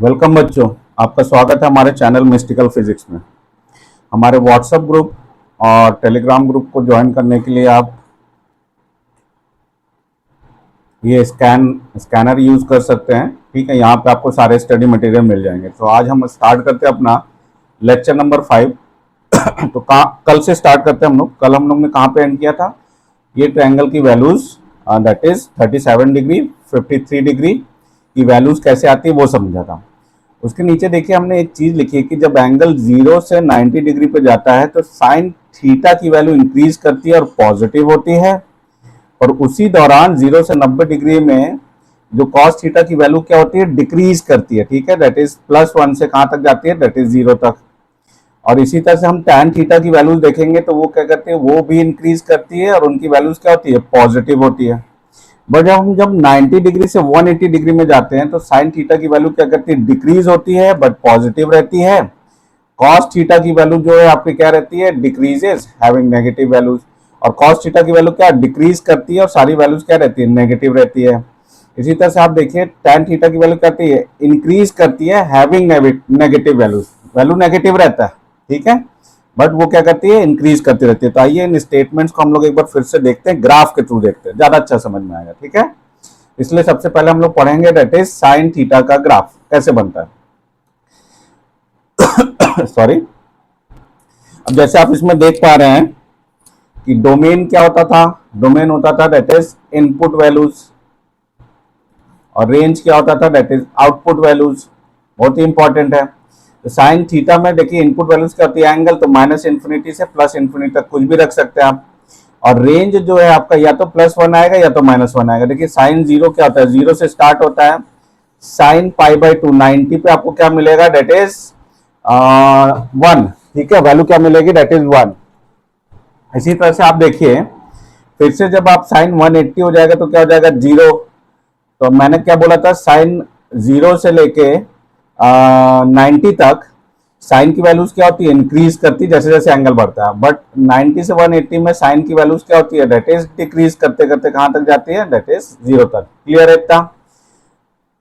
Welcome बच्चों, आपका स्वागत है हमारे चैनल मिस्टिकल फिजिक्स में। हमारे व्हाट्सएप ग्रुप और टेलीग्राम ग्रुप को ज्वाइन करने के लिए आप ये स्कैनर यूज कर सकते हैं। ठीक है, यहाँ पे आपको सारे स्टडी मटेरियल मिल जाएंगे। तो आज हम स्टार्ट करते हैं अपना लेक्चर नंबर 5। तो कल से स्टार्ट करते हैं हम लोग। कल हम लोग ने कहाँ पे एंड किया था? ये ट्रायंगल की values that is 37 degree 53 degree की वैल्यूज कैसे आती है वो समझा था। उसके नीचे देखिए हमने एक चीज लिखी है कि जब एंगल 0 से 90 डिग्री पे जाता है तो साइन थीटा की वैल्यू इंक्रीज करती है और पॉजिटिव होती है, और उसी दौरान 0 से 90 डिग्री में जो कॉस थीटा की वैल्यू क्या होती है, डिक्रीज करती है। ठीक है, दैट इज +1 से कहां तक जाती है, दैट इज 0 तक। और इसी तरह से हम टैन थीटा की वैल्यूज देखेंगे तो वो क्या करती है, वो भी इंक्रीज करती है और उनकी वैल्यूज क्या होती है, पॉजिटिव होती है। बट जब 90 डिग्री से 180 डिग्री में जाते हैं तो साइन थीटा की वैल्यू क्या करती है, डिक्रीज होती है बट पॉजिटिव रहती है। कॉस थीटा की वैल्यू जो है आपकी क्या रहती है, डिक्रीजेस हैविंग नेगेटिव वैल्यूज। और कॉस थीटा की वैल्यू क्या डिक्रीज करती है और सारी वैल्यूज क्या रहती है, नेगेटिव रहती है। इसी तरह से आप देखिए टैन थीटा की वैल्यू करती है, इंक्रीज करती है having negative values, value negative रहता है। ठीक है, बट वो क्या करती है, इंक्रीज करती रहती है। तो आइए इन स्टेटमेंट्स को हम लोग एक बार फिर से देखते हैं, ग्राफ के थ्रू देखते हैं, ज्यादा अच्छा समझ में आएगा। ठीक है, इसलिए सबसे पहले हम लोग पढ़ेंगे दैट इज साइन थीटा का ग्राफ कैसे बनता है। सॉरी। अब जैसे आप इसमें देख पा रहे हैं कि डोमेन क्या होता था, डोमेन होता था दैट इज इनपुट वैल्यूज, और रेंज क्या होता था, दैट इज आउटपुट वैल्यूज। बहुत ही इंपॉर्टेंट है। तो साइन थीटा में देखिए इनपुट वैल्यूज क्या होती है, एंगल, तो -∞ से +∞ तक कुछ भी रख सकते हैं आप। और रेंज जो है आपका या तो +1 आएगा या तो -1 आएगा। देखिए साइन 0 क्या होता है, 0 से स्टार्ट होता है। साइन π/2 90 पे आपको क्या मिलेगा, डेट इज 1। ठीक है, वैल्यू क्या मिलेगी, डेट इज 1। इसी तरह से आप देखिए फिर से जब आप साइन 180 हो जाएगा तो क्या हो जाएगा, 0। तो मैंने क्या बोला था, साइन 0 से लेके 90 तक साइन की वैल्यूज क्या होती है, इंक्रीज करती है जैसे जैसे एंगल बढ़ता है। बट 90 से 180 में साइन की वैल्यूज क्या होती है, दैट इज डिक्रीज करते करते कहां तक जाती है, दैट इज 0 तक। क्लियर है इतना?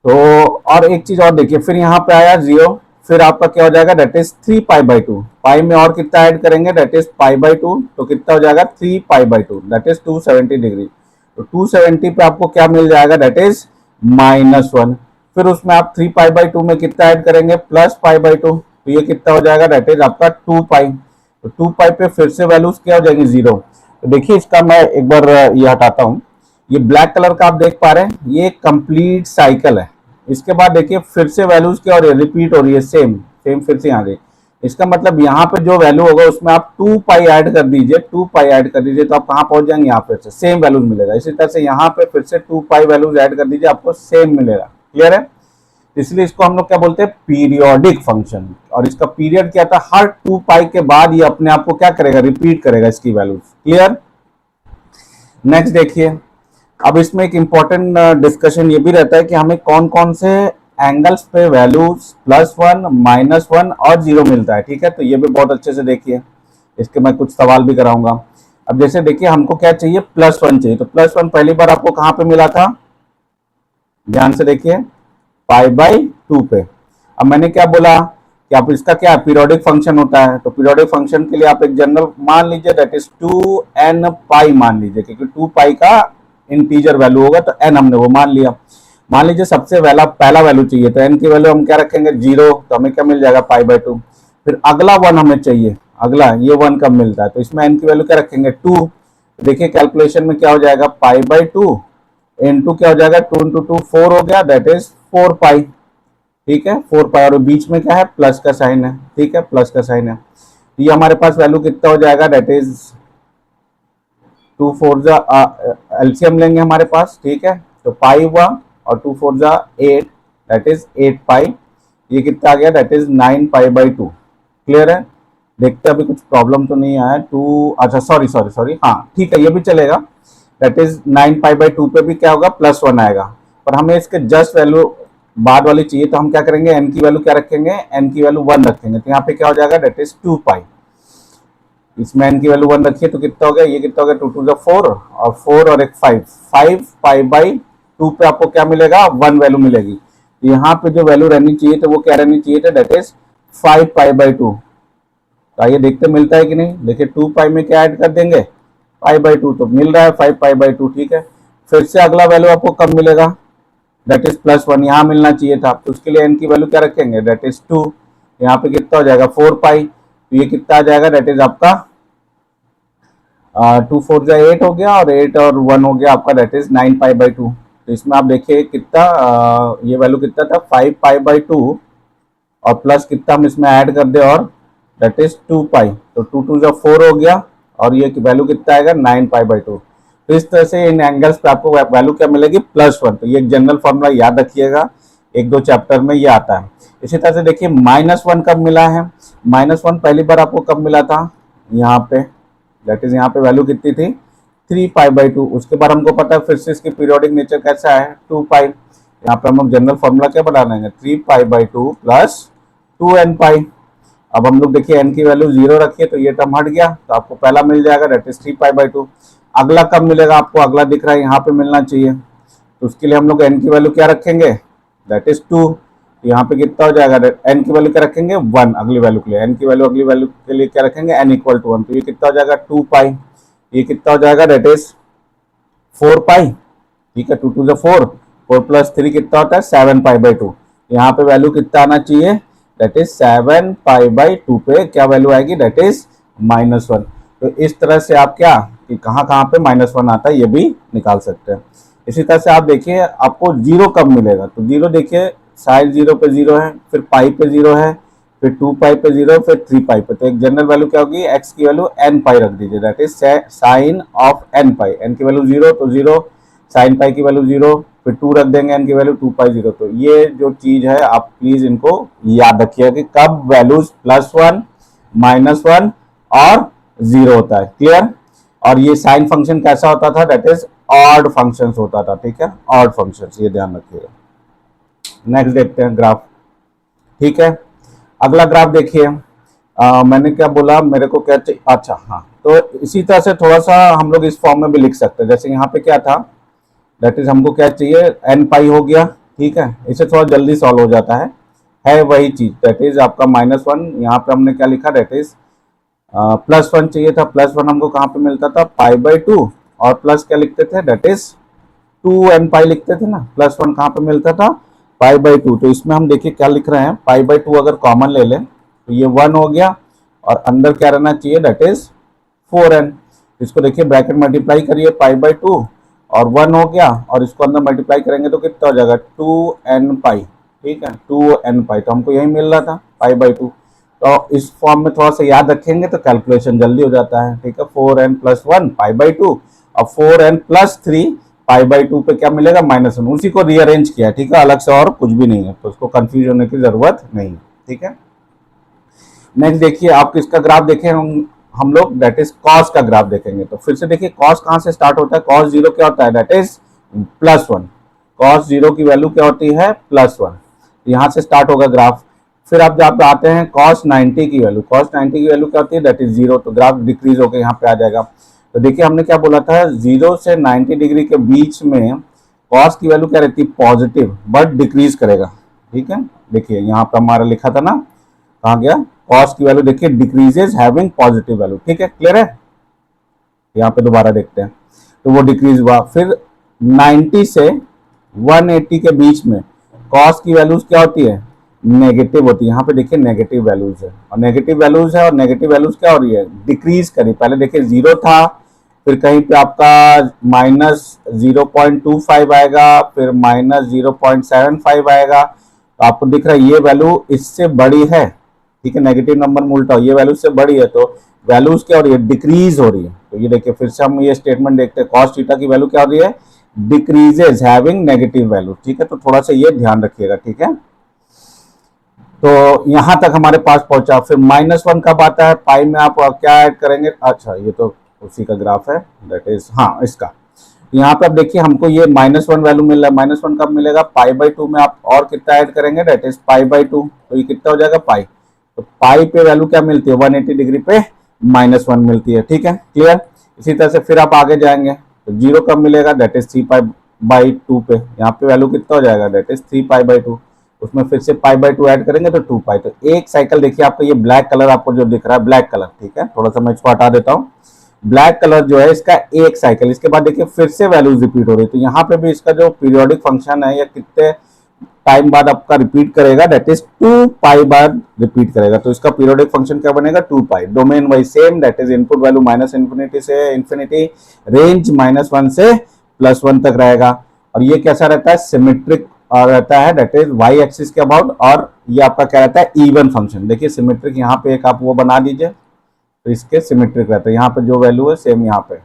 तो और एक चीज और देखिए, फिर यहाँ पे आया 0, फिर आपका क्या हो जाएगा, दैट इज 3π/2। पाई में और कितना ऐड करेंगे, दैट इज π/2, तो कितना हो जाएगा, 3π/2, दैट इज 270 डिग्री। तो 270 पे आपको क्या मिल जाएगा, दैट इज -1। फिर उसमें आप 3π/2 में कितना ऐड करेंगे, +π/2, तो ये कितना हो जाएगा, दैट इज आपका 2π। तो 2π पे फिर से वैल्यूज क्या हो जाएंगी, 0। तो देखिए इसका मैं एक बार ये हटाता हूं। ये ब्लैक कलर का आप देख पा रहे हैं, ये कंप्लीट साइकिल है। इसके बाद देखिए फिर से वैल्यूज क्या हो रही है, रिपीट हो रही है, सेम सेम फिर से आ गई। इसका मतलब यहाँ पे जो वैल्यू होगा उसमें आप 2π ऐड कर दीजिए, 2π ऐड कर दीजिए तो आप कहाँ पहुंच जाएंगे, यहाँ पे सेम वैल्यूज मिलेगा। इसी तरह से यहाँ पे फिर से 2π वैल्यूज ऐड कर दीजिए, आपको सेम मिलेगा। क्लियर है? इसलिए इसको हम लोग क्या बोलते हैं, पीरियोडिक फंक्शन। और इसका पीरियड क्या था, हर 2π के बाद ये अपने आप को क्या करेगा, रिपीट करेगा इसकी वैल्यूज। क्लियर? नेक्स्ट देखिए, अब इसमें एक इंपॉर्टेंट डिस्कशन ये भी रहता है कि हमें कौन कौन से एंगल्स पे वैल्यूज +1 -1 और 0 मिलता है। ठीक है, तो ये भी बहुत अच्छे से देखिए, इसके मैं कुछ सवाल भी कराऊंगा। अब जैसे देखिए हमको क्या चाहिए, +1 चाहिए। तो +1 पहली बार आपको कहां पे मिला था, ध्यान से देखिए, π/2 पे। अब मैंने क्या बोला कि आप इसका क्या पीरियोडिक फंक्शन होता है, तो पीरियोडिक फंक्शन के लिए आप एक जनरल मान लीजिए, दैट इज 2n π मान लीजिए, क्योंकि 2π का इंटीजर वैल्यू होगा तो n हमने वो मान लिया। मान लीजिए सबसे पहला वैल्यू चाहिए, तो n की वैल्यू हम क्या रखेंगे, 0, तो हमें क्या मिल जाएगा, π/2। फिर अगला 1 हमें चाहिए, अगला ये 1 कब मिलता है, तो इसमें n की वैल्यू क्या रखेंगे, 2। देखिए कैलकुलेशन में क्या हो जाएगा, π/2 इंटू क्या हो जाएगा, 2 × 2 4 हो गया, दैट इज 4π। ठीक है, 4π, और बीच में क्या है, प्लस का साइन है। ठीक है, प्लस का साइन है। तो ये हमारे पास वैल्यू कितना हो जाएगा, दैट इज 2 4 जा एलसीएम लेंगे हमारे पास। ठीक है, तो पाई हुआ और 2 4 जा 8, दैट इज 8π। ये कितना आ गया, दैट इज 9π/2। क्लियर है? देखते अभी कुछ प्रॉब्लम तो नहीं आया। 2 अच्छा सॉरी सॉरी सॉरी, हाँ ठीक है, ये भी चलेगा। दैट इज 9π/2 पे भी क्या होगा, +1 आएगा। पर हमें इसके जस्ट वैल्यू बाद वाली चाहिए, तो हम क्या करेंगे, n की वैल्यू क्या रखेंगे, n की वैल्यू 1 रखेंगे। तो यहाँ पे क्या हो जाएगा, दैट इज 2π। इसमें n की वैल्यू 1 रखिए तो कितना हो गया, ये कितना हो गया, 2 2 4, और 4 और एक 5 5π/2 पे आपको क्या मिलेगा, 1 वैल्यू मिलेगी। यहाँ पे जो वैल्यू रहनी चाहिए थी वो क्या रहनी चाहिए था, दैट इज 5π/2। तो आइए देखते मिलता है कि नहीं। देखिए 2π में क्या ऐड कर देंगे, π/2, तो मिल रहा है 5π/2। ठीक है, फिर से अगला वैल्यू आपको कब मिलेगा, दैट इज +1, यहाँ मिलना चाहिए था। तो उसके लिए एन की वैल्यू क्या रखेंगे, दैट इज 2। यहाँ पे कितना हो जाएगा 4π, तो ये कितना आ जाएगा, दैट इज आपका 2 4 जा 8 हो गया, और 8 और 1 हो गया आपका, दैट इज 9π/2। तो इसमें आप देखिए कितना ये वैल्यू कितना था 5π/2, और प्लस कितना हम इसमें ऐड कर दे, और दैट इज 2π, तो 2 2 जा 4 हो गया, और ये वैल्यू कितना आएगा 9π/2। तो इस तरह से इन एंगल्स पे आपको वैल्यू क्या मिलेगी, +1। तो ये एक जनरल फॉर्मूला याद रखिएगा, एक दो चैप्टर में ये आता है। इसी तरह से देखिए -1 कब मिला है, -1 पहली बार आपको कब मिला था, यहाँ पे, दैट इज यहाँ पे वैल्यू कितनी थी 3π/2। उसके बाद हमको पता है फिर से इसकी पीरियोडिक नेचर कैसा है 2π। यहाँ पे हम लोग जनरल फॉर्मूला क्या बना लेंगे, 3π/2 + 2nπ। अब हम लोग देखिए n की वैल्यू 0 रखिए, तो ये टर्म हट गया, तो आपको पहला मिल जाएगा, दैट इज 3π/2। अगला कब मिलेगा आपको, अगला दिख रहा है यहाँ पे मिलना चाहिए, तो उसके लिए हम लोग n की वैल्यू क्या रखेंगे, दैट इज 2। तो यहाँ पे कितना हो जाएगा, n की वैल्यू क्या रखेंगे 1, अगली वैल्यू के लिए n की वैल्यू, अगली वैल्यू के लिए क्या रखेंगे n = 1। तो ये कितना हो जाएगा 2π, ये कितना हो जाएगा, दैट इज 4π। ठीक है, 2 2 जा 4, 4 + 3 कितना होता है 7π/2। यहाँ पे वैल्यू कितना आना चाहिए, दैट इज 7π/2 पे क्या वैल्यू आएगी, दैट इज -1। तो इस तरह से आप क्या कि कहाँ कहाँ पे -1 आता है ये भी निकाल सकते हैं। इसी तरह से आप देखिए आपको 0 कब मिलेगा, तो 0 देखिए साइन 0 पे 0 है, फिर पाई पे 0 है, फिर 2π पे 0, फिर 3π पे। तो एक जनरल वैल्यू क्या होगी, x की वैल्यू nπ रख दीजिए, that is sign of nπ। n की वैल्यू 0 तो 0, साइन पाई की वैल्यू 0, फिर 2 रख देंगे, n की वैल्यू 2π 0। तो ये जो चीज है आप प्लीज इनको याद रखिए कि कब वैल्यूज +1, -1 और 0 होता है, क्लियर। और ये साइन फंक्शन कैसा होता था, दैट इज ऑड फंक्शन होता था। ठीक है, ऑड फंक्शन, ये ध्यान रखिएगा। नेक्स्ट देखते हैं ग्राफ। ठीक है, अगला ग्राफ देखिए, मैंने क्या बोला, मेरे को क्या चाहिए, अच्छा हाँ, तो इसी तरह से थोड़ा सा हम लोग इस फॉर्म में भी लिख सकते हैं। जैसे यहाँ पे क्या था, दैट इज हमको क्या चाहिए nπ हो गया। ठीक है, इसे थोड़ा जल्दी सॉल्व हो जाता है वही चीज, दैट इज आपका -1। यहाँ पे हमने क्या लिखा, दैट इज +1 चाहिए था, +1 हमको कहाँ पे मिलता था π/2, और प्लस क्या लिखते थे, दैट इज 2nπ लिखते थे ना। +1 कहाँ पे मिलता था π/2। तो इसमें हम देखिए क्या लिख रहे हैं, π/2 अगर कॉमन ले लें तो ये 1 हो गया, और अंदर क्या रहना चाहिए, दैट इज 4n। इसको देखिए ब्रैकेट मल्टीप्लाई करिए, π/2 और 1 हो गया, और इसको अंदर मल्टीप्लाई करेंगे तो कितना हो जाएगा 2nπ। ठीक है, 2nπ, तो हमको यही मिल रहा था π/2। तो इस फॉर्म में थोड़ा सा याद रखेंगे तो कैलकुलेशन जल्दी हो जाता है। ठीक है, 4n + 1 π/2, और 4n + 3 π/2 पे क्या मिलेगा -1। उसी को रीअरेंज किया, ठीक है, अलग से और कुछ भी नहीं है, तो उसको कंफ्यूज होने की जरूरत नहीं है। ठीक है, नेक्स्ट देखिए आप किसका ग्राफ देखें, हम लोग दैट इज कॉस का ग्राफ देखेंगे। तो फिर से देखिए कॉस कहाँ से स्टार्ट होता है, cos 0 क्या होता है, दैट इज +1। cos 0 की वैल्यू क्या होती है +1, यहाँ से स्टार्ट होगा ग्राफ। फिर आप जब आते हैं cos 90 की वैल्यू, cos 90 की वैल्यू क्या होती है, दैट इज 0, तो ग्राफ डिक्रीज होकर यहाँ पे आ जाएगा। तो देखिए हमने क्या बोला था, 0 से 90 डिग्री के बीच में cos की वैल्यू क्या रहती है पॉजिटिव, बट डिक्रीज करेगा। ठीक है, देखिए यहाँ पे हमारा लिखा था ना, कहाँ गया, cos की वैल्यू देखिए डिक्रीजेज हैविंग पॉजिटिव वैल्यू। ठीक है, क्लियर है। यहाँ पे दोबारा देखते हैं, तो वो डिक्रीज हुआ। फिर 90 से 180 के बीच में cos की वैल्यूज क्या होती है, नेगेटिव होती है। यहाँ पे देखिए नेगेटिव वैल्यूज है, और नेगेटिव वैल्यूज है, और नेगेटिव वैल्यूज क्या हो रही है, डिक्रीज करी। पहले देखिए 0 था, फिर कहीं पे आपका -0.25 आएगा, फिर -0.75 आएगा। तो आपको दिख रहा है ये वैल्यू इससे बड़ी है। ठीक है, नेगेटिव नंबर में उल्टा, ये वैल्यू से बड़ी है, तो वैल्यूज क्या हो रही है, डिक्रीज हो रही है। तो ये देखिए फिर से हम ये स्टेटमेंट देखते हैं, cos थीटा की वैल्यू क्या हो रही है, डिक्रीजेज हैविंग नेगेटिव वैल्यू। ठीक है, तो थोड़ा सा ये ध्यान रखिएगा। ठीक है, तो यहां तक हमारे पास पहुंचा। फिर -1 कब आता है, पाई में आप क्या ऐड करेंगे, अच्छा ये तो उसी का ग्राफ है, दैट इज हाँ इसका। यहाँ पे आप देखिए हमको ये -1 वैल्यू मिल रहा है, -1 कब मिलेगा, π/2 में आप और कितना ऐड करेंगे, दैट इज π/2, तो ये कितना हो जाएगा पाई। तो पाई पे वैल्यू क्या मिलती है, 180 डिग्री पे -1 मिलती है। ठीक है, क्लियर। इसी तरह से फिर आप आगे जाएंगे, तो 0 कब मिलेगा, दैट इज 3π/2 पे, यहाँ पे वैल्यू कितना हो जाएगा, दैट इज 3π/2। उसमें फिर से पाई बाई टू ऐड करेंगे तो 2 पाई। तो एक साइकिल देखिए आपको ये ब्लैक कलर आपको जो दिख रहा है, ब्लैक कलर, ठीक है, थोड़ा सा मैं इसको हटा देता हूँ। ब्लैक कलर जो है इसका एक साइकिल, इसके बाद देखिए फिर से वैल्यूज रिपीट हो रही है। तो यहाँ पे भी इसका जो पीरियोडिक फंक्शन है या कितने टाइम बाद आपका रिपीट करेगा, दैट इज 2 पाई बाद रिपीट करेगा। तो इसका पीरियोडिक फंक्शन क्या बनेगा, 2 पाई। Domain wise same, that is input value minus infinity से इन्फिनिटी, रेंज -1 से +1 तक रहेगा। और ये कैसा रहता है, सिमेट्रिक रहता है, दैट इज वाई एक्सिस के अबाउट। और ये आपका क्या रहता है, इवन फंक्शन। देखिए सिमेट्रिक यहाँ पे एक आप वो बना दीजिए, तो इसके सिमेट्रिक रहता है। यहाँ पे जो वैल्यू है सेम यहाँ पे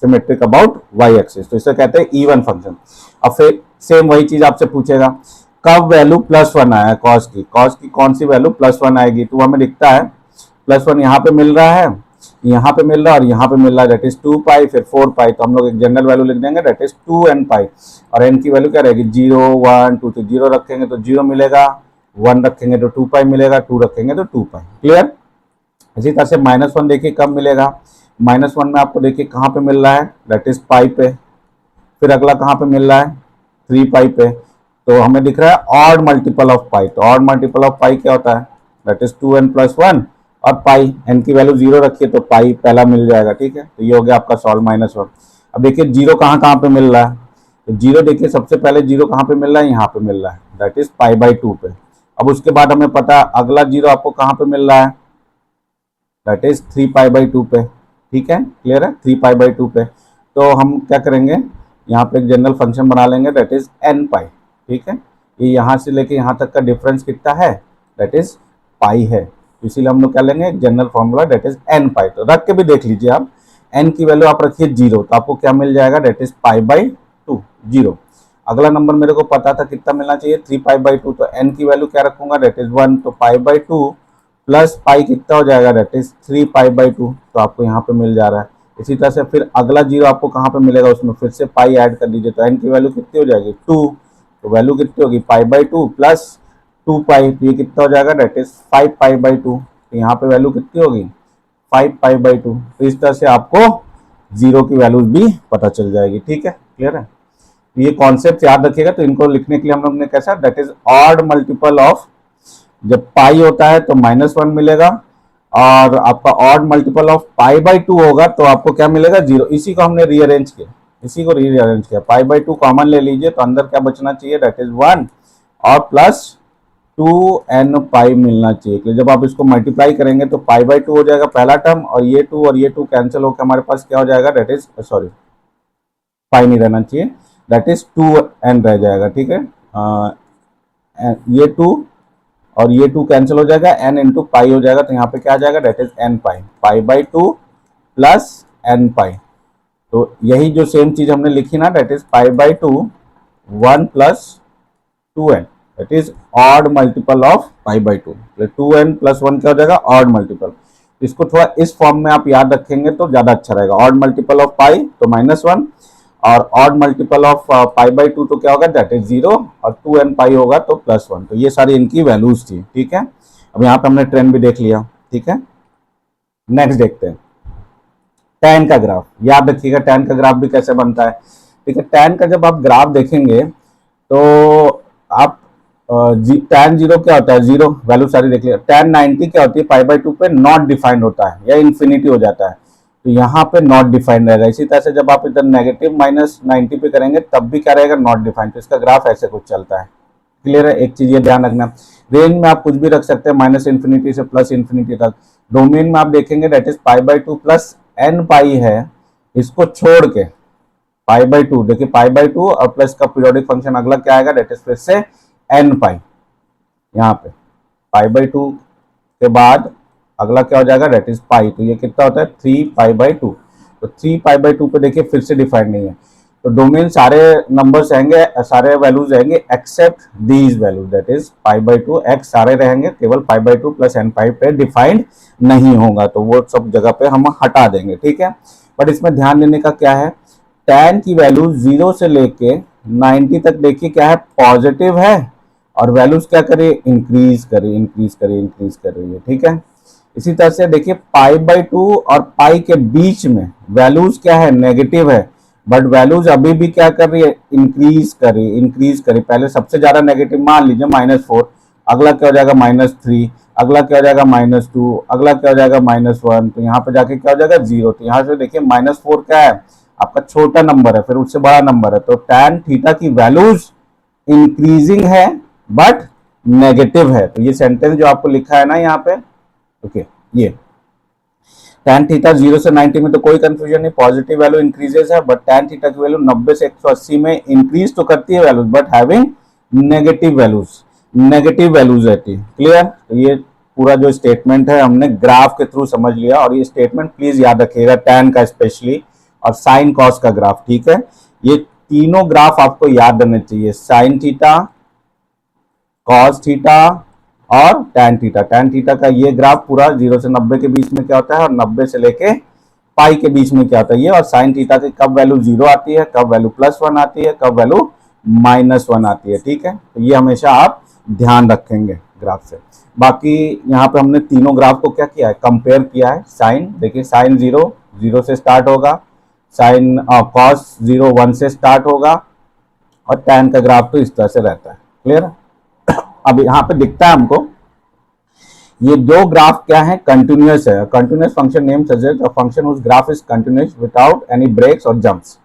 सिमेट्रिक अबाउट वाई एक्सिस, तो इसे कहते हैं इवन फंक्शन। अब फिर सेम वही चीज आपसे पूछेगा, कब वैल्यू +1 आया कॉस की कौन सी वैल्यू +1 आएगी। तो हमें दिखता है +1 यहाँ पे मिल रहा है, यहाँ पे मिल रहा है और यहाँ पे मिल रहा है, दैट इज 2 पाई, फिर 4 पाई। तो हम लोग एक जनरल वैल्यू लिख देंगे, दैट इज 2n पाई। और n की वैल्यू क्या रहेगी, 0 1 2। तो 0 रखेंगे तो 0 मिलेगा, 1 रखेंगे तो 2 पाई मिलेगा, 2 रखेंगे तो 2 पाई। क्लियर। इसी तरह से -1 देखिए कब मिलेगा, -1 में आपको देखिए कहाँ पे मिल रहा है, दैट इज पाई पे। फिर अगला कहाँ पे मिल रहा है, 3 पाई पे। तो हमें दिख रहा है ऑड मल्टीपल ऑफ पाई। तो ऑड मल्टीपल ऑफ पाई क्या होता है, दैट इज 2n+1 और पाई। n की वैल्यू 0 रखिए तो पाई पहला मिल जाएगा, ठीक है। तो ये हो गया आपका सॉल्व -1। अब देखिए 0 कहाँ पे मिल रहा है, तो 0 देखिए सबसे पहले 0 कहाँ पे मिल रहा है, यहाँ पे मिल रहा है, दैट इज पाई/2 पे। अब उसके बाद हमें पता है अगला 0 आपको कहाँ पे मिल रहा है, दैट इज 3 पाई/2 पे, ठीक है। क्लियर है, 3 पाई/2 पे। तो हम क्या करेंगे, यहाँ पे एक जनरल फंक्शन बना लेंगे, दैट इज n पाई, ठीक है। ये यहाँ से लेके यहाँ तक का डिफरेंस कितना है, दैट इज पाई है। इसीलिए हम लोग क्या लेंगे, general formula, that is n pi. तो रख के भी देख लीजिए आप, n की वैल्यू आप रखिए 0, तो आपको क्या मिल जाएगा, दैट इज पाई/2 0। अगला नंबर मेरे को पता था कितना मिलना चाहिए, 3 पाई/2। तो n की वैल्यू क्या रखूंगा, दैट इज 1। तो पाई/2 प्लस पाई कितना हो जाएगा, दैट इज 3 पाई/2। तो आपको यहाँ पे मिल जा रहा है। इसी तरह से फिर अगला 0 आपको कहाँ पे मिलेगा, उसमें फिर से पाई ऐड कर दीजिए। तो n की वैल्यू कितनी हो जाएगी, 2। तो वैल्यू कितनी होगी, पाई/2 प्लस 2 पाई। तो ये कितना हो जाएगा, दैट इज 5 पाई/2। तो यहाँ पे वैल्यू कितनी होगी, 5 पाई/2। तो इस तरह से आपको 0 की वैल्यूज भी पता चल जाएगी, ठीक है। क्लियर है। तो ये कॉन्सेप्ट याद रखिएगा। तो इनको लिखने के लिए हम लोग ने कैसा, that is odd multiple of, जब पाई होता है तो -1 मिलेगा, और आपका ऑड मल्टीपल ऑफ पाई/2 होगा तो आपको क्या मिलेगा, 0। इसी को हमने रीअरेंज किया, इसी को रीअरेंज किया। पाई/2 कॉमन ले लीजिए तो अंदर क्या बचना चाहिए, दैट इज 1 और प्लस 2n पाई मिलना चाहिए। तो जब आप इसको मल्टीप्लाई करेंगे तो पाई/2 हो जाएगा पहला टर्म, और ये 2 कैंसिल होकर हमारे पास क्या हो जाएगा, दैट इज सॉरी पाई नहीं रहना चाहिए, दैट इज 2n रह जाएगा, ठीक है। ये 2 और ये 2 कैंसिल हो जाएगा, n इंटू पाई हो जाएगा। तो यहाँ पे क्या आ जाएगा, that is n pi, pi plus n pi. तो यही जो सेम चीज हमने लिखी ना, that is pi 1 plus 2n, that is odd multiple of pi. 2n plus 1 क्या हो जाएगा, ऑड मल्टीपल। इसको थोड़ा इस फॉर्म में आप याद रखेंगे तो ज्यादा अच्छा रहेगा। ऑड मल्टीपल ऑफ पाई तो -1, और ऑड मल्टीपल ऑफ पाई/2 तो क्या होगा, दैट इज 0, और 2n पाई होगा तो +1। तो ये सारी इनकी वैल्यूज थी, ठीक है। अब यहाँ पे हमने ट्रेंड भी देख लिया, ठीक है। नेक्स्ट देखते हैं टैन का ग्राफ। याद रखिएगा टैन का ग्राफ भी कैसे बनता है, ठीक है। टैन का जब आप ग्राफ देखेंगे तो आप टैन 0 क्या होता है, 0 वैल्यू सारी देख लिया। टैन 90 क्या होती है, पाई/2 पे नॉट डिफाइंड होता है या इन्फिनिटी हो जाता है, तो यहाँ पे नॉट डिफाइंड रहेगा। इसी तरह से जब आप इधर नेगेटिव -90 पे करेंगे तब भी क्या रहेगा, नॉट डिफाइंड। तो इसका ग्राफ ऐसे कुछ चलता है। क्लियर है, एक चीज ये ध्यान रखना, रेंज में आप कुछ भी रख सकते हैं, -इन्फिनिटी से +इन्फिनिटी तक। डोमेन में आप देखेंगे दैट इज पाई/2 प्लस n पाई है, इसको छोड़ के पाई/2, देखिए पाई/2 और प्लस का पीरियोडिक फंक्शन अगला क्या आएगा, दैट इज फिर से n पाई। यहाँ पे पाई/2 के बाद अगला क्या हो जाएगा, दैट इज पाई। तो ये कितना होता है, 3 पाई/2। तो 3 पाई/2 पे देखिए फिर से डिफाइंड नहीं है। तो डोमेन सारे नंबर्स रहेंगे, सारे वैल्यूज रहेंगे except these values, that is pi x सारे रहेंगे, केवल पाई/2 प्लस n पाई पे डिफाइंड नहीं होगा। तो वो सब जगह पे हम हटा देंगे, ठीक है। बट इसमें ध्यान देने का क्या है, टैन की वैल्यू 0 से लेके 90 तक देखिए क्या है, पॉजिटिव है, और वैल्यूज क्या करिए, इंक्रीज करिए, इंक्रीज करिए, इंक्रीज कर रही है, ठीक है। इसी तरह से देखिए पाई/2 और पाई के बीच में वैल्यूज क्या है, नेगेटिव है, बट वैल्यूज अभी भी क्या कर रही है, इंक्रीज कर रही है, इंक्रीज कर रही है। पहले सबसे ज्यादा नेगेटिव मान लीजिए -4, अगला क्या हो जाएगा -3, अगला क्या हो जाएगा -2, अगला क्या हो जाएगा -1, तो यहाँ पे जाके क्या हो जाएगा 0। तो यहाँ से देखिए -4 क्या है, आपका छोटा नंबर है, फिर उससे बड़ा नंबर है, तो tan थीटा की वैल्यूज इंक्रीजिंग है बट नेगेटिव है। तो ये सेंटेंस जो आपको लिखा है ना यहाँ पे, ओके, ये tan थीटा 0 से 90 में तो कोई कंफ्यूजन नहीं, पॉजिटिव वैल्यू इंक्रीजेस है, बट tan थीटा की वैल्यू 90 से 180 में इंक्रीज तो करती है values, but having negative values, negative values रहती है। क्लियर? तो ये पूरा जो स्टेटमेंट है हमने ग्राफ के थ्रू समझ लिया, और ये स्टेटमेंट प्लीज याद रखिएगा, tan का स्पेशली और साइन कॉस का ग्राफ, ठीक है? ये तीनों ग्राफ आपको याद रहने चाहिए, साइन थीटा, कॉस थीटा और tan थीटा। tan थीटा का ये ग्राफ पूरा 0 से 90 के बीच में क्या होता है, और 90 से लेके पाई के बीच में क्या होता है ये, और साइन थीटा की कब वैल्यू 0 आती है, कब वैल्यू +1 आती है, कब वैल्यू -1 आती है, ठीक है? तो ये हमेशा आप ध्यान रखेंगे ग्राफ से। बाकी यहाँ पे हमने तीनों ग्राफ को क्या किया है, कंपेयर किया है। साइन देखिए, साइन 0 से स्टार्ट होगा, साइन कॉस 1 से स्टार्ट होगा, और tan का ग्राफ तो इस तरह से रहता है। क्लियर? अब यहाँ पे दिखता है हमको ये दो ग्राफ क्या है, कंटिन्यूअस है। Continuous function name suggest a function whose graph is continuous without any breaks और जंप्स।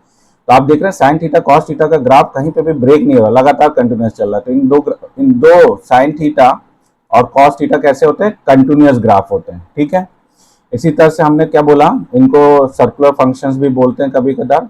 तो आप देख रहे हैं साइन थीटा कॉस थीटा का ग्राफ कहीं पे भी ब्रेक नहीं हो रहा, लगातार कंटिन्यूअस चल रहा है। तो इन दो साइन थीटा और कॉस थीटा कैसे होते हैं, कंटिन्यूअस ग्राफ होते हैं, ठीक है? इसी तरह से हमने क्या बोला, इनको सर्कुलर फंक्शंस भी बोलते हैं कभी कभार।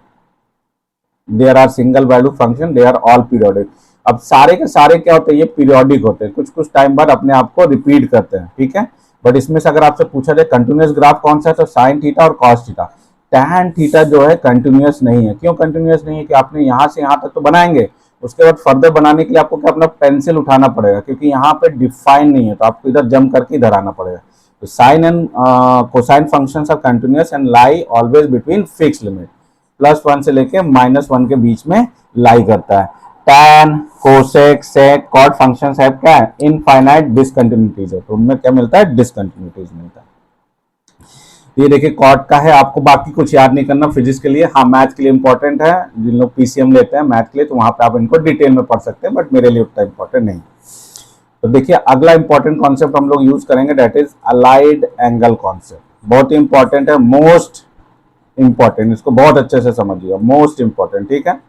There are single value function, they are all periodic. अब सारे के सारे क्या होते हैं, ये पीरियोडिक होते हैं, कुछ कुछ टाइम बाद अपने आप को रिपीट करते हैं, ठीक है? बट इसमें से अगर आपसे पूछा जाए कंटिन्यूअस ग्राफ कौन सा है, तो साइन थीटा और कॉस थीटा। tan थीटा जो है कंटिन्यूअस नहीं है। क्यों कंटिन्यूअस नहीं है, कि आपने यहाँ से यहाँ तक तो बनाएंगे, उसके बाद फर्दर बनाने के लिए आपको क्या अपना पेंसिल उठाना पड़ेगा, क्योंकि यहाँ पे डिफाइन नहीं है, तो आपको इधर जंप करके इधर आना पड़ेगा। तो sine and cosine functions are continuous and lie always between fix limit, +1 से लेके -1 के बीच में लाई करता है। tan, कोसेक, सेक, कॉट फंक्शंस है क्या है, इनफाइनाइट डिसकंटिन्यूटीज है, तो उनमें क्या मिलता है, डिसकंटिन्यूटीज मिलता है। ये देखिए कॉट का है, आपको बाकी कुछ याद नहीं करना फिजिक्स के लिए, हाँ मैथ के लिए इंपॉर्टेंट है। जिन लोग पीसीएम लेते हैं मैथ के लिए, तो वहां पे आप इनको डिटेल में पढ़ सकते हैं, बट मेरे लिए उतना इंपॉर्टेंट नहीं। तो देखिए अगला इंपॉर्टेंट कॉन्सेप्ट हम लोग यूज करेंगे, that is allied angle concept. बहुत ही इंपॉर्टेंट है, मोस्ट इंपॉर्टेंट, इसको बहुत अच्छे से समझिएगा, मोस्ट इंपॉर्टेंट, ठीक है?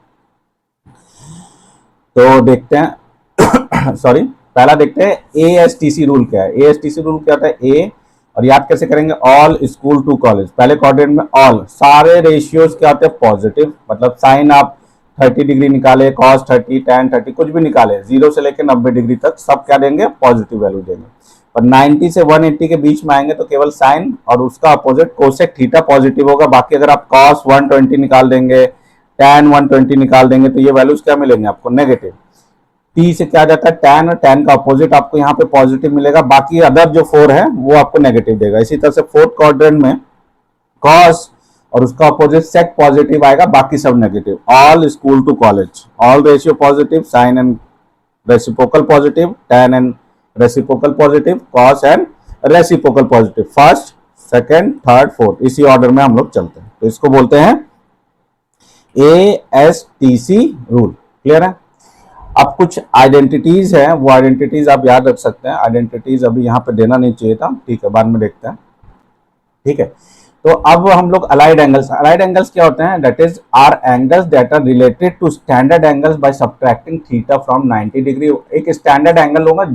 तो देखते हैं सॉरी, पहला देखते हैं एएसटीसी रूल क्या है। एएसटीसी रूल क्या होता है, ए, और याद कैसे करेंगे, ऑल स्कूल टू कॉलेज। पहले क्वाड्रेंट में ऑल, सारे रेशियोज क्या होते हैं, पॉजिटिव, मतलब साइन आप 30 डिग्री निकाले, कॉस 30, tan 30, कुछ भी निकाले, 0 से लेकर 90 डिग्री तक सब क्या देंगे, पॉजिटिव वैल्यू देंगे। और 90 से 180 के बीच में आएंगे तो केवल साइन और उसका अपोजिट कोसेक थीटा पॉजिटिव होगा। बाकी अगर आप कॉस 120 निकाल देंगे, tan 120 निकाल देंगे, तो ये वैल्यूज क्या मिलेंगे आपको, नेगेटिव। टी से क्या जाता है, tan, और tan का अपोजिट आपको यहाँ पे पॉजिटिव मिलेगा, बाकी अदर जो 4 है वो आपको नेगेटिव देगा। इसी तरह से फोर्थ क्वाड्रेंट में कॉस और उसका अपोजिट सेक पॉजिटिव आएगा, बाकी सब negative. All school to college, all ratio positive, sine and reciprocal positive, tan and reciprocal positive, cos and reciprocal positive, first, second, third, fourth, इसी ऑर्डर में हम लोग चलते हैं। तो इसको बोलते हैं एएसटीसी रूल। क्लियर है? अब कुछ आइडेंटिटीज है, वो आइडेंटिटीज आप याद रख सकते हैं। आइडेंटिटीज अभी यहाँ पे देना नहीं चाहिए था, ठीक है, बाद में देखते हैं, ठीक है? तो अब हम लोग अलाइड एंगल्स, अलाइड एंगल्स क्या होते हैं, that is are angles that are related to standard angles by subtracting theta from 90 degree. एक स्टैंडर्ड एंगल होगा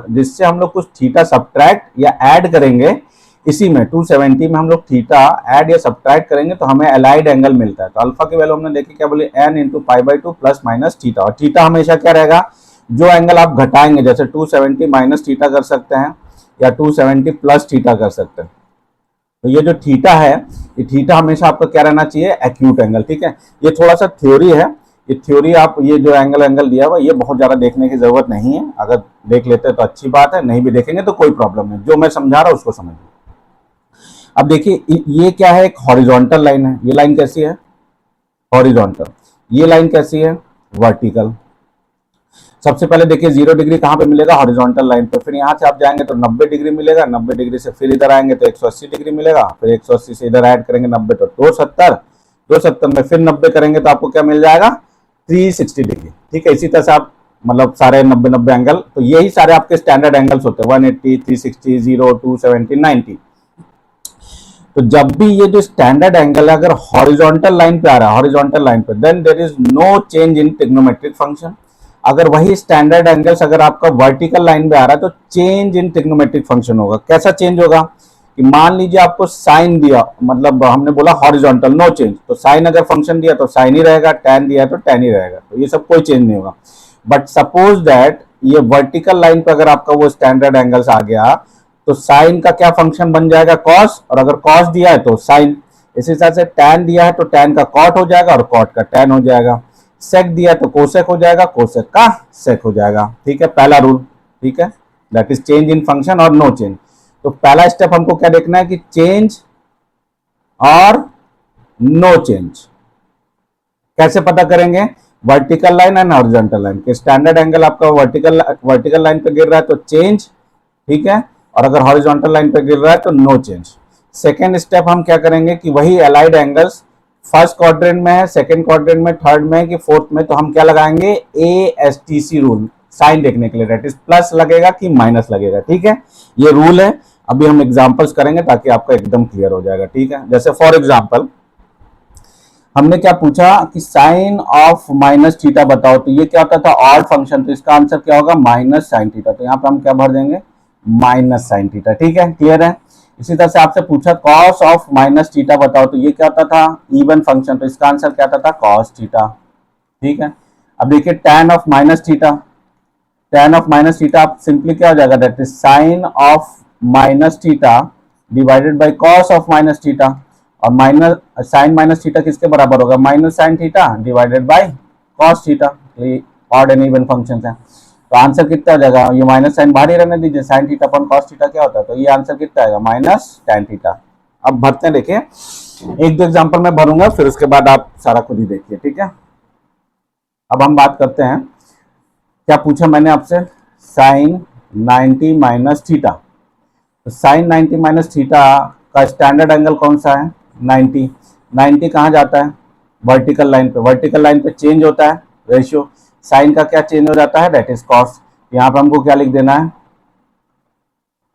जिससे हम लोग कुछ थीटा सब्ट्रैक्ट या ऐड करेंगे, इसी में 270 में हम लोग थीटा ऐड या सब्ट्रैक्ट करेंगे तो हमें अलाइड एंगल मिलता है। तो अल्फा की वैल्यू हमने देखी क्या बोली, n into π/2 plus minus theta, और थीटा हमेशा क्या रहेगा, जो एंगल आप घटाएंगे, जैसे 270 माइनस थीटा कर सकते हैं या 270 प्लस थीटा कर सकते हैं। तो ये जो थीटा है, ये थीटा हमेशा आपका क्या रहना चाहिए, एक्यूट एंगल, ठीक है? ये थोड़ा सा थ्योरी है, ये थ्योरी आप ये जो एंगल दिया हुआ ये बहुत ज्यादा देखने की जरूरत नहीं है, अगर देख लेते हैं तो अच्छी बात है, नहीं भी देखेंगे तो कोई प्रॉब्लम नहीं, जो मैं समझा रहा हूं उसको समझिए। अब देखिए ये क्या है, एक हॉरिजॉन्टल लाइन है, ये लाइन कैसी है, हॉरिजॉन्टल, ये लाइन कैसी है, वर्टिकल। सबसे पहले देखिए 0 डिग्री कहां पे मिलेगा, हॉरिजॉन्टल लाइन पे, फिर यहां से आप जाएंगे तो 90 डिग्री मिलेगा, 90 डिग्री से फिर इधर आएंगे तो 180 डिग्री मिलेगा, फिर 180 से इधर ऐड करेंगे 90 तो 270, 270 में फिर 90 करेंगे तो आपको क्या मिल जाएगा 360 डिग्री। ठीक है, इसी तरह से आप मतलब सारे 90 एंगल, तो यही सारे आपके स्टैंडर्ड एंगल्स होते हैं 180, 360, 0, 270, 90। तो जब भी ये जो स्टैंडर्ड एंगल है अगर हॉरिजॉन्टल लाइन पे आ रहा है, हॉरिजॉन्टल लाइन पे, then there is no change in trigonometric function. अगर वही स्टैंडर्ड एंगल्स अगर आपका वर्टिकल लाइन पे आ रहा है तो चेंज इन ट्रिग्नोमेट्रिक फंक्शन होगा। कैसा चेंज होगा कि मान लीजिए आपको साइन दिया, मतलब हमने बोला हॉरिजॉन्टल नो चेंज, तो साइन अगर फंक्शन दिया तो साइन ही रहेगा, टैन दिया तो टैन ही रहेगा, तो ये सब कोई चेंज नहीं होगा। बट सपोज दैट ये वर्टिकल लाइन पे अगर आपका वो स्टैंडर्ड एंगल्स आ गया तो साइन का क्या फंक्शन बन जाएगा कॉस, और अगर कॉस दिया है तो साइन। इसी तरह से टैन दिया है तो टैन का कॉट हो जाएगा और कॉट का टैन हो जाएगा। सेक दिया तो कोसेक हो जाएगा, कोसेक का सेक हो जाएगा। ठीक है, पहला रूल। ठीक है, that is change in function और नो चेंज। तो पहला स्टेप हमको क्या देखना है कि चेंज और नो चेंज कैसे पता करेंगे, vertical line and horizontal line के स्टैंडर्ड एंगल आपका वर्टिकल लाइन पे गिर रहा है तो चेंज, ठीक है, और अगर हॉरिजॉन्टल लाइन पे गिर रहा है तो नो चेंज। सेकेंड स्टेप हम क्या करेंगे कि वही अलाइड एंगल्स फर्स्ट क्वाड्रेंट में है, सेकेंड क्वाड्रेंट में, थर्ड में कि फोर्थ में, तो हम क्या लगाएंगे ASTC रूल साइन देखने के लिए, दैट इज प्लस लगेगा कि माइनस लगेगा। ठीक है, ये रूल है। अभी हम एग्जांपल्स करेंगे ताकि आपका एकदम क्लियर हो जाएगा। ठीक है, जैसे फॉर एग्जांपल हमने क्या पूछा कि साइन ऑफ माइनस थीटा बताओ, तो ये क्या होता था ऑड फंक्शन, तो इसका आंसर क्या होगा माइनस साइन थीटा। तो यहाँ पे हम क्या भर देंगे माइनस साइन थीटा। ठीक है, क्लियर है। इसी तरह से आपसे पूछा कॉस ऑफ माइनस थीटा बताओ, तो ये क्या होता था इवन फंक्शन, तो इसका आंसर क्या था कॉस थीटा। ठीक है, अब देखिए tan of minus theta, tan of minus theta आप सिंपली क्या हो जाएगा that is sign of minus theta divided by cos of minus theta, और माइनस साइन माइनस थीटा किसके बराबर होगा minus sine theta divided by cos theta. Odd and even functions हैं, तो आंसर कितना हो जाएगा, ये माइनस साइन बाहर ही रहने दीजिए, sine theta upon cos theta क्या होता है, तो ये आंसर कितना आएगा माइनस tan थीटा। अब भरते हैं, देखिए एक दो एग्जांपल मैं भरूंगा फिर उसके बाद आप सारा खुद ही देखिए। ठीक है, अब हम बात करते हैं, क्या पूछा मैंने आपसे साइन 90 माइनस थीटा, तो साइन 90 माइनस थीटा का स्टैंडर्ड एंगल कौन सा है 90। 90 कहाँ जाता है वर्टिकल लाइन पे, वर्टिकल लाइन पे चेंज होता है रेशियो, साइन का क्या चेंज हो जाता है दैट इज कॉस। यहाँ पे हमको क्या लिख देना है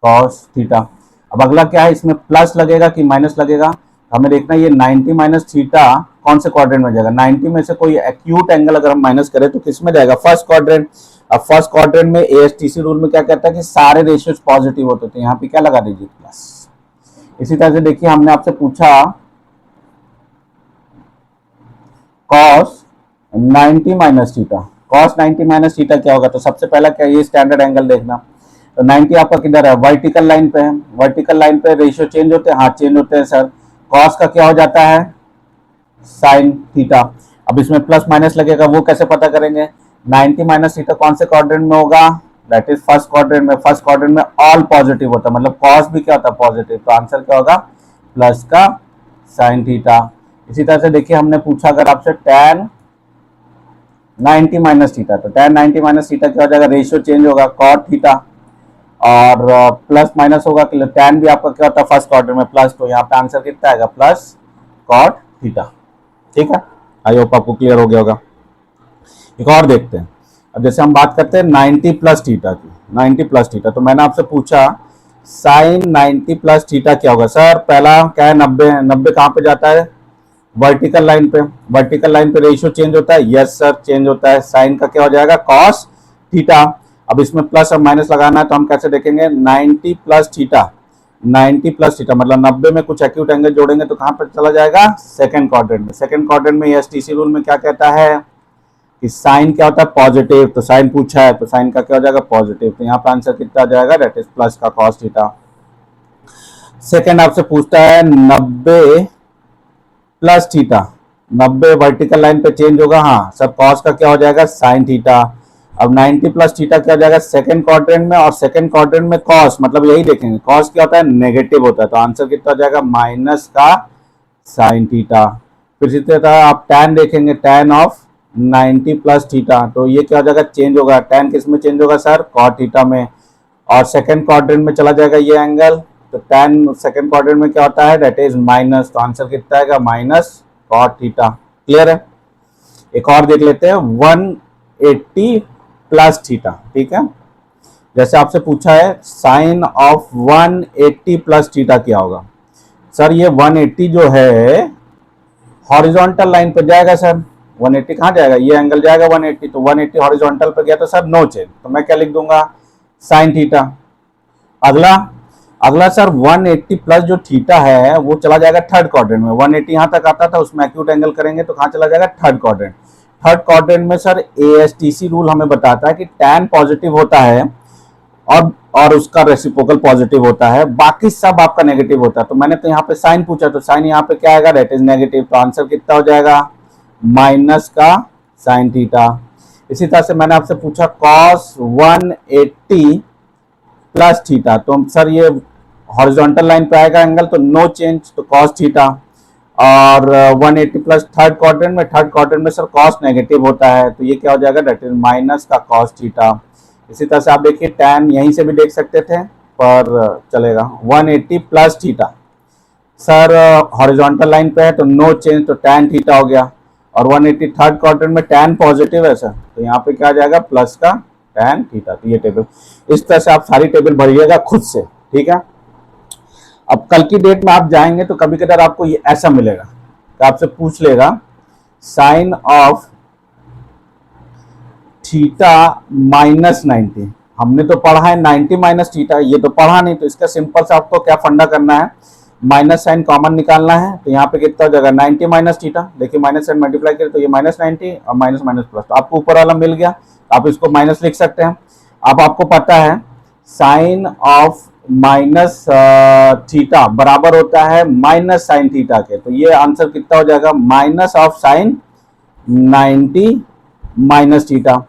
कॉस थीटा। अब अगला क्या है, इसमें प्लस लगेगा कि माइनस लगेगा, हमें देखना है ये 90 माइनस थीटा कौन से क्वाड्रेंट में जाएगा। 90 में से कोई एक्यूट एंगल अगर हम माइनस करें तो किस में जाएगा फर्स्ट क्वाड्रेंट। अब फर्स्ट क्वाड्रेंट में ASTC रूल में क्या कहता है कि सारे रेशियोज पॉजिटिव होते थे, यहाँ पे क्या लगा दीजिए प्लस। इसी तरह से देखिए हमने आपसे पूछा cos 90 minus theta, cos 90 minus theta क्या होगा, तो सबसे पहला क्या ये स्टैंडर्ड एंगल देखना, तो 90 आपका किधर है वर्टिकल लाइन पे है, वर्टिकल लाइन पे रेशियो चेंज होते हैं, हाँ चेंज होते हैं सर। कॉस का क्या हो जाता है साइन थीटा। अब इसमें प्लस माइनस लगेगा, वो कैसे पता करेंगे, 90 माइनस थीटा कौन से क्वाड्रेंट में होगा दैट इज फर्स्ट क्वाड्रेंट में, फर्स्ट क्वाड्रेंट में ऑल पॉजिटिव होता है, मतलब कॉस भी क्या होता है पॉजिटिव, तो आंसर क्या होगा प्लस का साइन थीटा। इसी तरह से देखिए हमने पूछा अगर आपसे tan 90 माइनस थीटा, तो tan 90 माइनस थीटा क्या हो जाएगा रेशियो चेंज होगा कॉट थीटा, और प्लस माइनस होगा कि tan भी आपका क्या होता है फर्स्ट क्वाड्रेंट में प्लस, तो यहाँ पे आंसर कितना आएगा प्लस कॉट थीटा। ठीक है, आई होप आपको क्लियर हो गया होगा। एक और देखते हैं, अब जैसे हम बात करते हैं 90 प्लस थीटा की, 90 प्लस थीटा, तो मैंने आपसे पूछा साइन 90 प्लस थीटा क्या होगा, सर पहला क्या है 90, 90 कहाँ पे जाता है वर्टिकल लाइन पे, वर्टिकल लाइन पे रेशियो चेंज होता है, यस सर चेंज होता है, साइन का क्या हो जाएगा कॉस थीटा। अब इसमें प्लस और माइनस लगाना है तो हम कैसे देखेंगे 90 प्लस थीटा, 90 प्लस थीटा मतलब 90 में कुछ एक्यूट एंगल जोड़ेंगे तो कहाँ पर चला जाएगा सेकंड क्वाड्रेंट में, सेकंड क्वाड्रेंट में ASTC रूल में क्या कहता है कि साइन क्या होता है पॉजिटिव, तो साइन पूछा है तो साइन का क्या हो जाएगा पॉजिटिव, तो यहाँ पर आंसर कितना आ जाएगा दैट इज प्लस का कॉस थीटा। सेकंड आपसे पूछता है 90 प्लस थीटा, 90 वर्टिकल लाइन पे चेंज होगा, हाँ सब कॉस का क्या हो जाएगा साइन थीटा। अब 90 प्लस थीटा क्या हो जाएगा सेकंड क्वाड्रेंट में, और सेकंड क्वाड्रेंट में कॉस मतलब यही देखेंगे कॉस क्या होता है नेगेटिव होता है, तो आंसर कितना हो जाएगा माइनस का साइन थीटा। फिर इसी तरह आप टैन देखेंगे टैन ऑफ 90 प्लस थीटा, तो ये क्या हो जाएगा चेंज होगा, टैन किस में चेंज होगा सर कॉट थीटा में, और सेकंड क्वाड्रेंट में चला जाएगा ये एंगल, तो टैन सेकंड क्वाड्रेंट में क्या होता है दैट इज माइनस, तो आंसर कितना आएगा माइनस कॉट थीटा। क्लियर है? एक और देख लेते हैं 180 प्लस थीटा। ठीक है, जैसे आपसे पूछा है साइन ऑफ 180 प्लस थीटा क्या होगा। सर ये 180 जो है हॉरिजॉन्टल लाइन पर जाएगा सर। 180 कहाँ जाएगा, ये एंगल जाएगा 180, तो 180 हॉरिजॉन्टल पर गया तो सर नो चेंज, तो मैं क्या लिख दूंगा साइन थीटा। अगला अगला सर 180 प्लस जो थीटा है वो चला जाएगा थर्ड क्वाड्रेंट में। 180 यहां तक आता था, उसमें एक्यूट एंगल करेंगे तो कहां चला जाएगा थर्ड क्वाड्रेंट। थर्ड क्वाड्रेंट में सर एएसटीसी रूल हमें बताता है कि tan पॉजिटिव होता है और उसका रेसिप्रोकल पॉजिटिव होता है, बाकी सब आपका नेगेटिव होता है। तो मैंने तो यहाँ पे साइन पूछा, तो साइन यहाँ पे क्या आएगा, दैट इज नेगेटिव। तो आंसर कितना हो जाएगा माइनस का साइन थीटा। इसी तरह से मैंने आपसे पूछा कॉस 180 प्लस थीटा, तो सर ये हॉरिजॉन्टल लाइन पे आएगा एंगल तो नो चेंज, तो कॉस थीटा। और 180 प्लस थर्ड क्वाड्रेंट में सर कॉस नेगेटिव होता है, तो ये क्या हो जाएगा दैट इज माइनस का कॉस थीटा। इसी तरह से आप देखिए tan यहीं से भी देख सकते थे पर चलेगा 180 plus theta. Sir horizontal line पे है तो नो चेंज, तो tan थीटा हो गया। और 180 थर्ड क्वाड्रेंट में tan पॉजिटिव है सर, तो यहाँ पे क्या आ जाएगा प्लस का tan थीटा। तो ये टेबल इस तरह से आप सारी टेबल भरिएगा खुद से। ठीक है, अब कल की डेट में आप जाएंगे तो कभी कभार आपको ये ऐसा मिलेगा तो आपसे पूछ लेगा साइन ऑफ थीटा माइनस 90। हमने तो पढ़ा है 90 माइनस थीटा, ये तो पढ़ा नहीं, तो इसका सिंपल से आपको क्या फंडा करना है, माइनस साइन कॉमन निकालना है। तो यहाँ पे कितना हो जाएगा 90 माइनस थीटा, देखिए माइनस साइन मल्टीप्लाई करें तो ये माइनस 90 और माइनस माइनस प्लस, तो आपको ऊपर वाला मिल गया, आप इसको माइनस लिख सकते हैं। अब आपको पता है साइन ऑफ माइनस थीटा बराबर होता है माइनस साइन थीटा के, तो ये आंसर कितना हो जाएगा minus of sine 90 minus theta.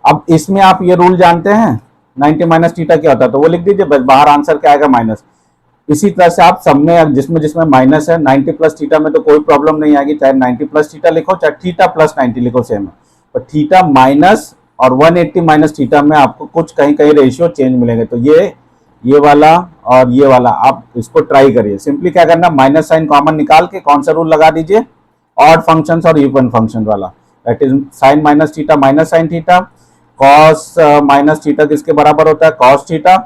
अब इसमें आप ये रूल जानते हैं 90 माइनस थीटा क्या होता है, तो वो लिख दीजिए, बस बाहर आंसर क्या आएगा माइनस। इसी तरह से आप सब में जिसमें जिसमें माइनस है 90 प्लस थीटा में तो कोई प्रॉब्लम नहीं आएगी, चाहे 90 प्लस थीटा लिखो चाहे थीटा प्लस 90 लिखो सेम है, पर थीटा माइनस और 180 माइनस थीटा में आपको कुछ कहीं कहीं रेशियो चेंज मिलेंगे। तो ये वाला और ये वाला आप इसको ट्राई करिए। सिंपली क्या करना, माइनस साइन कॉमन निकाल के कौन सा रूल लगा दीजिए, ऑड फंक्शंस और इवन फंक्शन वाला, that is sign minus theta minus sign theta, cos minus theta किसके बराबर होता है cos theta,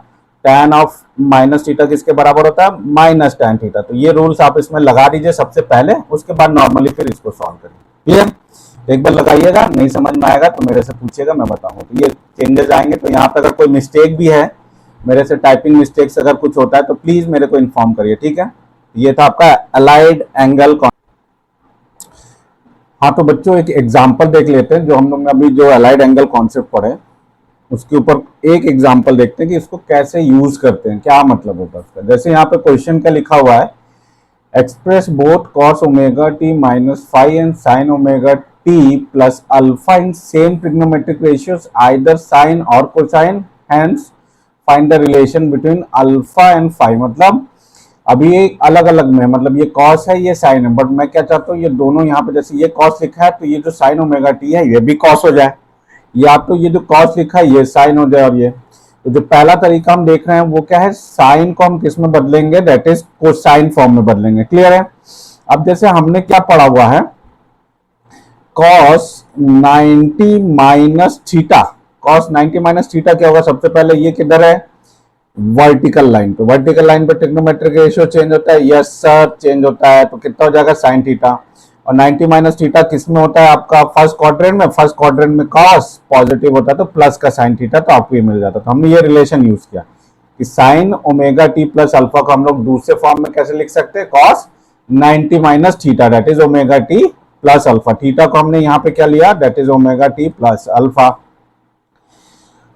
tan of minus theta किसके बराबर होता है माइनस tan थीटा। तो ये रूल्स आप इसमें लगा दीजिए सबसे पहले, उसके बाद नॉर्मली फिर इसको सॉल्व करिए। क्लियर, एक बार लगाइएगा, नहीं समझ में आएगा तो मेरे से पूछिएगा, मैं बताऊंगा। तो ये चेंजेस आएंगे, तो यहाँ पे अगर कोई मिस्टेक भी है मेरे से, टाइपिंग मिस्टेक्स अगर कुछ होता है तो प्लीज मेरे को इन्फॉर्म करिए। ठीक है, ये था आपका अलाइड एंगल। हाँ तो बच्चों एक एग्जाम्पल देख लेते हैं, जो हम लोग ने अभी जो अलाइड एंगल कॉन्सेप्ट पढ़े उसके ऊपर एक एग्जाम्पल देखते हैं कि इसको कैसे यूज करते हैं, क्या मतलब होता है उसका। जैसे यहाँ पे क्वेश्चन क्या लिखा हुआ है, express both cos omega T minus five and sine omega T plus alpha in same trigonometric ratios either sine और cosine, hence find the relation between alpha and five. मतलब अभी ये अलग अलग में, मतलब ये कॉस है ये साइन है, बट मैं क्या चाहता हूँ ये दोनों यहाँ पे, जैसे ये कॉस लिखा है तो ये जो साइन ओमेगा टी है ये भी कॉस हो जाए, या तो ये जो कॉस लिखा है ये साइन हो जाए। और ये तो जो पहला तरीका हम देख रहे हैं वो क्या है, साइन को हम किस में बदलेंगे, दैट इज कोसाइन फॉर्म में बदलेंगे। क्लियर है। अब जैसे हमने क्या पढ़ा हुआ है, cos 90 minus theta, cos 90 minus theta क्या होगा, सबसे पहले ये किधर है वर्टिकल लाइन पे, वर्टिकल लाइन पे ट्रिग्नोमेट्रिक रेशियो चेंज होता है, यस सर चेंज होता है, तो कितना हो जाएगा साइन थीटा। और 90 माइनस थीटा किस में होता है आपका फर्स्ट क्वाड्रेंट में, फर्स्ट क्वाड्रेंट में कॉस पॉजिटिव होता है तो प्लस का साइन थीटा, तो आपको ये मिल जाता। तो हमने ये रिलेशन यूज किया कि sign omega T plus alpha को हम लोग दूसरे फॉर्म में कैसे लिख सकते हैं, cos 90 minus theta that is omega T plus alpha. Theta को हमने यहाँ पे क्या लिया, that is omega T plus alpha.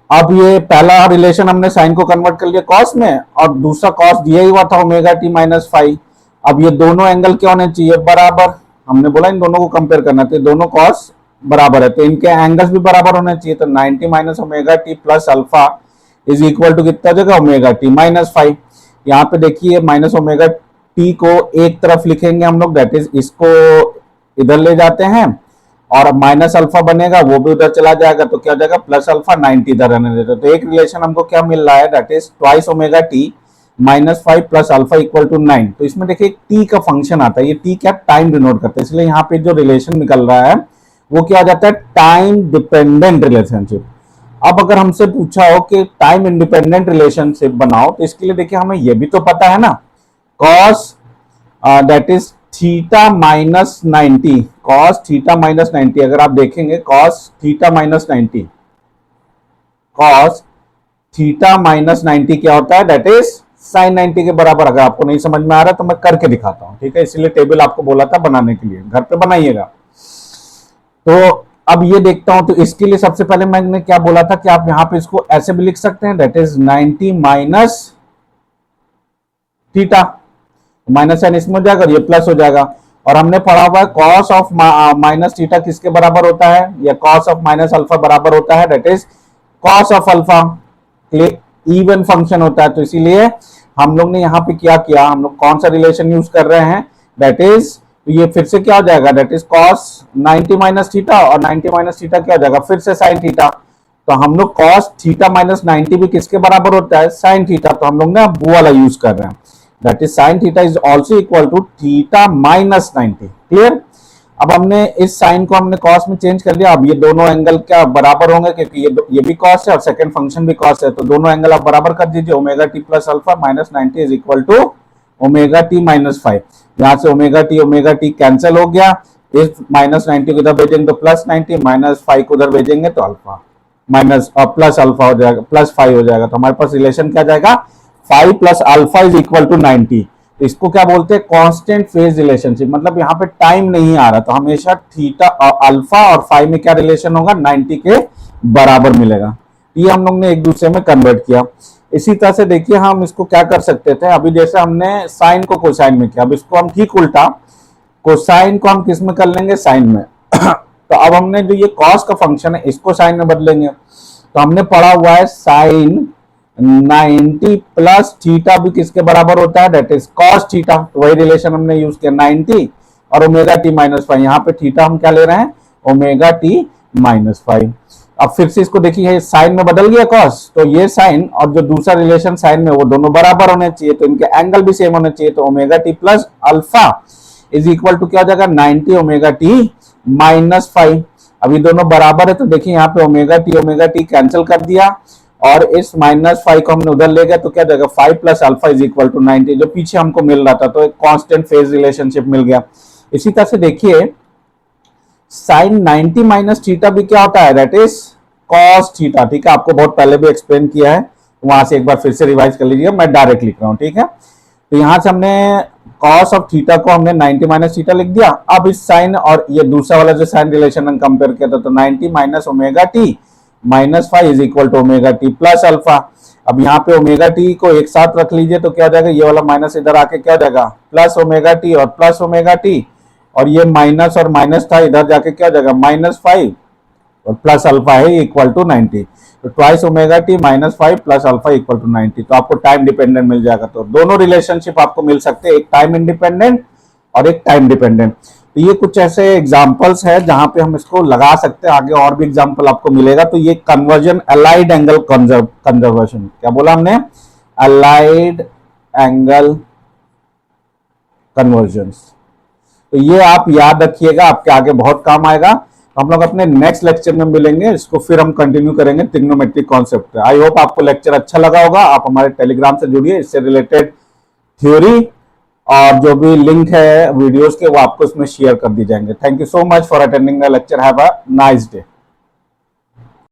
अब ये पहला रिलेशन हमने साइन को कन्वर्ट कर लिया कॉस में, और दूसरा कॉस दिया ही हुआ था ओमेगा टी माइनस फाइव। अब ये दोनों एंगल क्या होने चाहिए बराबर, हमने बोला इन दोनों को कंपेयर करना चाहिए, दोनों कॉस बराबर है तो इनके एंगल्स भी बराबर होने चाहिए। तो 90 minus omega T plus alpha is equal to कितना जगह ओमेगा टी माइनस फाइव। यहाँ पे देखिए माइनस ओमेगा टी को एक तरफ लिखेंगे हम लोग, दैट इज इसको इधर ले जाते हैं, और माइनस अल्फा बनेगा वो भी उधर चला जाएगा, तो क्या हो जाएगा प्लस अल्फा 90 इधर रहने देते। तो एक रिलेशन हमको क्या मिल रहा है, that is twice omega T -5 plus alpha equal to 9। तो इसमें देखिए टी का फंक्शन आता है, ये टी क्या टाइम डिनोट करता है, इसलिए यहाँ पे जो रिलेशन निकल रहा है वो क्या हो जाता है, टाइम डिपेंडेंट रिलेशनशिप। अब अगर हमसे पूछा हो कि टाइम इंडिपेंडेंट रिलेशनशिप बनाओ, तो इसके लिए देखिए हमें ये भी तो पता है ना, cos that is theta minus 90, cos theta minus 90। अगर आप देखेंगे cos theta minus 90, cos theta minus 90 क्या होता है, दैट इज साइन 90 के बराबर। अगर आपको नहीं समझ में आ रहा तो मैं करके दिखाता हूं, ठीक है, इसीलिए टेबल आपको बोला था बनाने के लिए, घर पे बनाइएगा। तो अब ये देखता हूं, तो इसके लिए सबसे पहले मैंने क्या बोला था कि आप यहां पे इसको ऐसे भी लिख सकते हैं, that is 90 minus theta, minus sine इसमें हो जाएगा और ये प्लस हो जाएगा। और हमने पढ़ा हुआ है कॉस ऑफ माइनस थीटा किसके बराबर होता है, या कॉस ऑफ माइनस अल्फा बराबर होता है, that is cos of alpha, even function होता है। तो इसीलिए हम लोग ने यहाँ पे क्या किया, हम लोग कौन सा रिलेशन यूज कर रहे हैं, दैट इज, तो ये फिर से क्या हो जाएगा, that is cos 90 minus theta, और 90 माइनस थीटा क्या हो जाएगा, फिर से साइन थीटा। तो हम लोग कॉस थीटा माइनस 90 भी किसके बराबर होता है, साइन थीटा। तो हम लोग ना वो वाला यूज कर रहे हैं, that is sine theta is also equal to theta minus 90। Clear. अब हमने इस साइन को हमने कॉस में चेंज कर दिया। अब ये दोनों एंगल क्या बराबर होंगे, क्योंकि ये भी कॉस है और सेकंड फंक्शन भी कॉस है, तो दोनों एंगल आप बराबर कर दीजिए। Omega T plus alpha minus 90 is equal to omega T minus 5। यहां से ओमेगा टी कैंसिल हो गया, इस माइनस 90 को इधर भेजेंगे तो प्लस 90, माइनस 5 को उधर भेजेंगे तो अल्फा माइनस और प्लस अल्फा हो जाएगा, प्लस 5 हो जाएगा। तो हमारे पास रिलेशन क्या जाएगा, 5 plus alpha is equal to 90। तो इसको क्या बोलते हैं, कांस्टेंट फेज रिलेशनशिप, मतलब यहाँ पे टाइम नहीं आ रहा, तो हमेशा थीटा अल्फा और 5 में क्या रिलेशन होगा, 90 के बराबर मिलेगा। ये हम लोग ने एक दूसरे में कन्वर्ट किया। इसी तरह से देखिए हम इसको क्या कर सकते थे, अभी जैसे हमने साइन को कोसाइन में किया, अब इसको हम ठीक उल्टा, कोसाइन को हम किस में कर लेंगे, साइन में। तो अब हमने जो ये कॉस का फंक्शन है इसको साइन में बदलेंगे। तो हमने पढ़ा हुआ है साइन 90 प्लस थीटा भी किसके बराबर होता है, दैट इज कॉस थीटा। तो वही रिलेशन हमने यूज किया, 90 और ओमेगा टी माइनस 5। यहाँ पे थीटा हम क्या ले रहे हैं, ओमेगा टी माइनस 5। अब फिर से इसको देखिए, साइन में बदल गया कॉस, तो ये साइन और जो दूसरा रिलेशन साइन में, वो दोनों बराबर होने चाहिए, तो इनके एंगल भी सेम होने चाहिए। तो omega T plus alpha is equal to क्या हो जाएगा, 90 ओमेगा टी माइनस 5। अभी दोनों बराबर है, तो देखिए यहाँ पे ओमेगा टी कैंसिल कर दिया, और इस माइनस 5 को हमने उधर ले गया, तो क्या जाएगा, 5 plus alpha is equal to 90, जो पीछे हमको मिल रहा था। तो एक कांस्टेंट फेज रिलेशनशिप मिल गया। इसी तरह से देखिए साइन 90 माइनस थीटा भी क्या होता है, दैट इज कॉस थीटा। ठीक है, आपको बहुत पहले भी एक्सप्लेन किया है, वहां से एक बार फिर से रिवाइज कर लीजिए, मैं डायरेक्ट लिख रहा हूं। ठीक है, तो यहां से हमने कॉस ऑफ थीटा को हमने 90 माइनस थीटा लिख दिया। अब इस साइन और ये दूसरा वाला जो साइन रिलेशन हम कंपेयर किया था, तो 90 minus omega T minus 5 is equal to omega T plus alpha. अब यहाँ पे ओमेगा टी को एक साथ रख लीजिए, तो क्या हो जाएगा, ये वाला माइनस इधर आके क्या हो जाएगा, प्लस ओमेगा टी और प्लस ओमेगा टी, और ये माइनस और माइनस था, इधर जाके क्या हो जाएगा, माइनस 5 और प्लस अल्फा है इक्वल टू 90। तो twice omega T minus 5 plus alpha equal to 90। तो आपको टाइम डिपेंडेंट मिल जाएगा। तो दोनों रिलेशनशिप आपको मिल सकते हैं, एक टाइम इंडिपेंडेंट और एक टाइम डिपेंडेंट। तो ये कुछ ऐसे एग्जांपल्स है जहां पे हम इसको लगा सकते हैं, आगे और भी एग्जांपल आपको मिलेगा। तो ये कन्वर्जन अलाइड एंगल कंजर्वेशन, क्या बोला हमने, अलाइड एंगल कन्वर्जन्स। तो ये आप याद रखिएगा, आपके आगे बहुत काम आएगा। हम लोग अपने नेक्स्ट लेक्चर में मिलेंगे, इसको फिर हम कंटिन्यू करेंगे ट्रिग्नोमेट्रिक कॉन्सेप्ट। आई होप आपको लेक्चर अच्छा लगा होगा। आप हमारे टेलीग्राम से जुड़िए, इससे रिलेटेड थ्योरी और जो भी लिंक है वीडियोस के, वो आपको इसमें शेयर कर दी जाएंगे। Thank you so much for attending the lecture. Have a nice day.